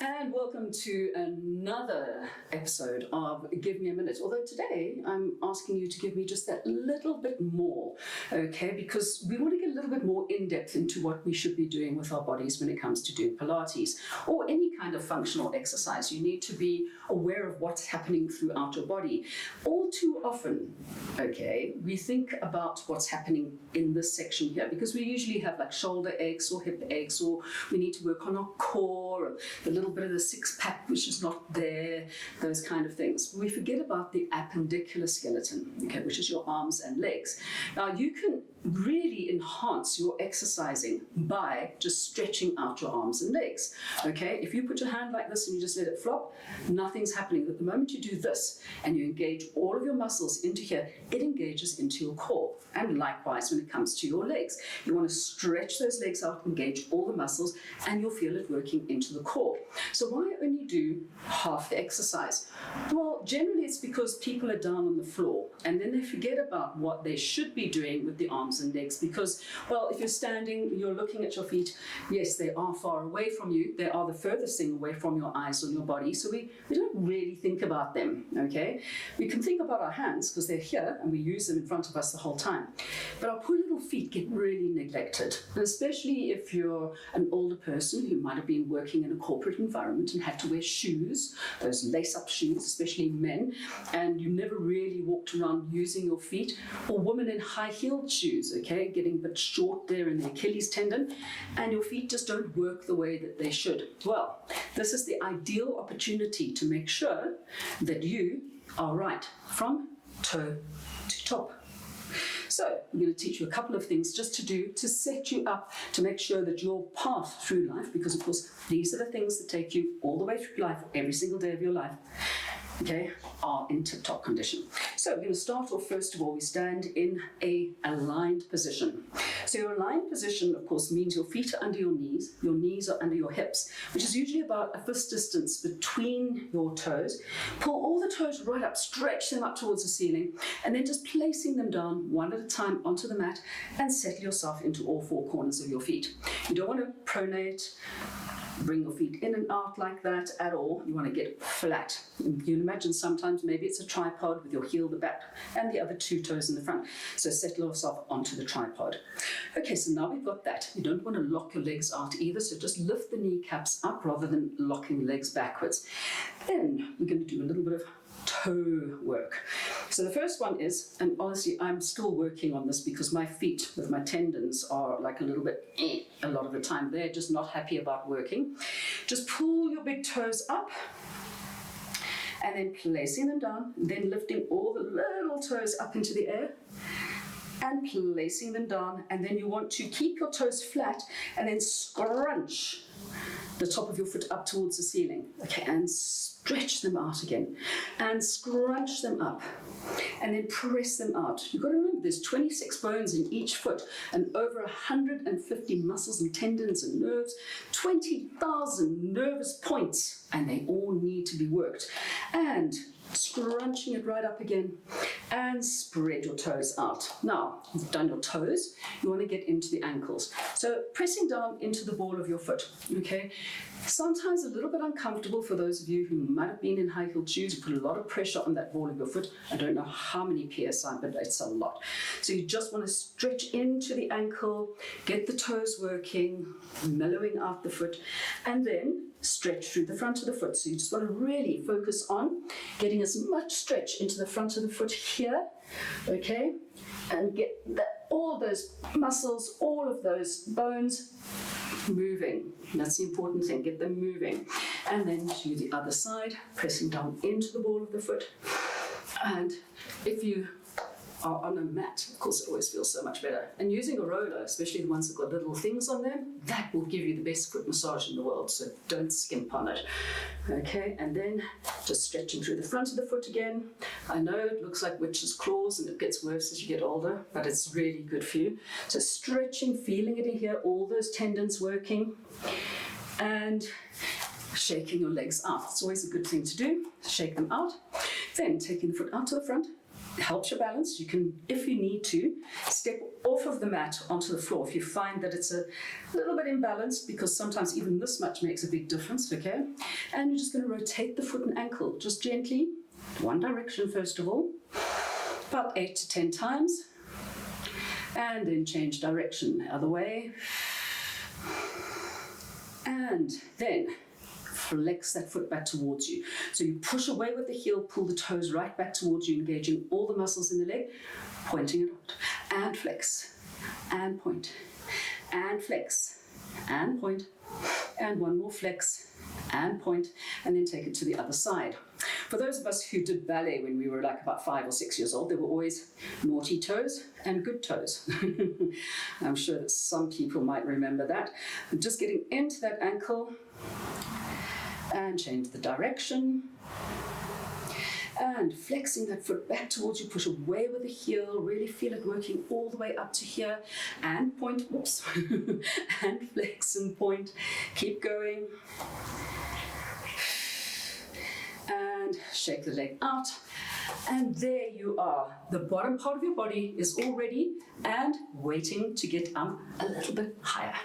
And welcome to another episode of Give Me a Minute. Although today I'm asking you to give me just that little bit more, okay? Because we want to get a little bit more in depth into what we should be doing with our bodies when it comes to doing Pilates or any kind of functional exercise. You need to be aware of what's happening throughout your body. All too often, okay, we think about what's happening in this section here because we usually have like shoulder aches or hip aches, or we need to work on our core, or a little bit of the six-pack which is not there, those kind of things. We forget about the appendicular skeleton, okay, which is your arms and legs. Now you can really enhance your exercising by just stretching out your arms and legs, okay? If you put your hand like this and you just let it flop, nothing's happening. But the moment you do this and you engage all of your muscles into here, it engages into your core. And likewise when it comes to your legs, you want to stretch those legs out, engage all the muscles, and you'll feel it working into the core. So why only do half the exercise? Well, generally it's because people are down on the floor and then they forget about what they should be doing with the arms and legs, because, well, if you're standing, you're looking at your feet, yes, they are far away from you, they are the furthest thing away from your eyes or your body, so we don't really think about them, okay? We can think about our hands because they're here and we use them in front of us the whole time, but our poor little feet get really neglected, and especially if you're an older person who might have been working in a corporate environment and had to wear shoes, those lace-up shoes, especially men, and you never really walked around using your feet, or women in high-heeled shoes, okay, getting a bit short there in the Achilles tendon, and your feet just don't work the way that they should. Well, this is the ideal opportunity to make sure that you are right from toe to top. So I'm going to teach you a couple of things just to do to set you up to make sure that your path through life, because of course these are the things that take you all the way through life, every single day of your life, okay, are in tip-top condition. So we're going to start off, first of all, we stand in a aligned position. So your aligned position, of course, means your feet are under your knees are under your hips, which is usually about a fist distance between your toes. Pull all the toes right up, stretch them up towards the ceiling, and then just placing them down one at a time onto the mat and settle yourself into all four corners of your feet. You don't want to pronate, bring your feet in and out like that at all. You want to get flat. You can imagine sometimes maybe it's a tripod with your heel at the back and the other two toes in the front. So settle yourself onto the tripod. Okay, so now we've got that. You don't want to lock your legs out either, so just lift the kneecaps up rather than locking legs backwards. Then we're going to do a little bit of toe work. So the first one is, and honestly I'm still working on this because my feet with my tendons are like a little bit a lot of the time. They're just not happy about working. Just pull your big toes up and then placing them down, then lifting all the little toes up into the air and placing them down, and then you want to keep your toes flat and then scrunch the top of your foot up towards the ceiling, okay, and stretch them out again and scrunch them up and then press them out. You've got to remember there's 26 bones in each foot and over 150 muscles and tendons and nerves, 20,000 nervous points, and they all need to be worked. And scrunching it right up again and spread your toes out. Now, you've done your toes, you want to get into the ankles. So pressing down into the ball of your foot, okay? Sometimes a little bit uncomfortable for those of you who might have been in high-heeled shoes. You put a lot of pressure on that ball of your foot. I don't know how many PSI, but it's a lot. So you just want to stretch into the ankle, get the toes working, mellowing out the foot, and then stretch through the front of the foot. So you just want to really focus on getting as much stretch into the front of the foot here, okay? And get all those muscles, all of those bones moving. That's the important thing, get them moving. And then to the other side, pressing down into the ball of the foot. And if you are on a mat, of course it always feels so much better. And using a roller, especially the ones that got little things on them, that will give you the best foot massage in the world, so don't skimp on it. Okay, and then just stretching through the front of the foot again. I know it looks like witch's claws and it gets worse as you get older, but it's really good for you. So stretching, feeling it in here, all those tendons working, and shaking your legs out. It's always a good thing to do, shake them out. Then taking the foot out to the front, helps your balance. You can, if you need to, step off of the mat onto the floor if you find that it's a little bit imbalanced, because sometimes even this much makes a big difference, okay? And you're just going to rotate the foot and ankle, just gently, one direction first of all, about 8 to 10 times, and then change direction the other way, and then flex that foot back towards you. So you push away with the heel, pull the toes right back towards you, engaging all the muscles in the leg, pointing it out, and flex, and point, and flex, and point, and one more flex, and point, and then take it to the other side. For those of us who did ballet when we were like about 5 or 6 years old, there were always naughty toes and good toes. I'm sure that some people might remember that. And just getting into that ankle and change the direction and flexing that foot back towards you, push away with the heel, really feel it working all the way up to here, and point, whoops, and flex and point, keep going, and shake the leg out, and there you are. The bottom part of your body is all ready and waiting to get up a little bit higher.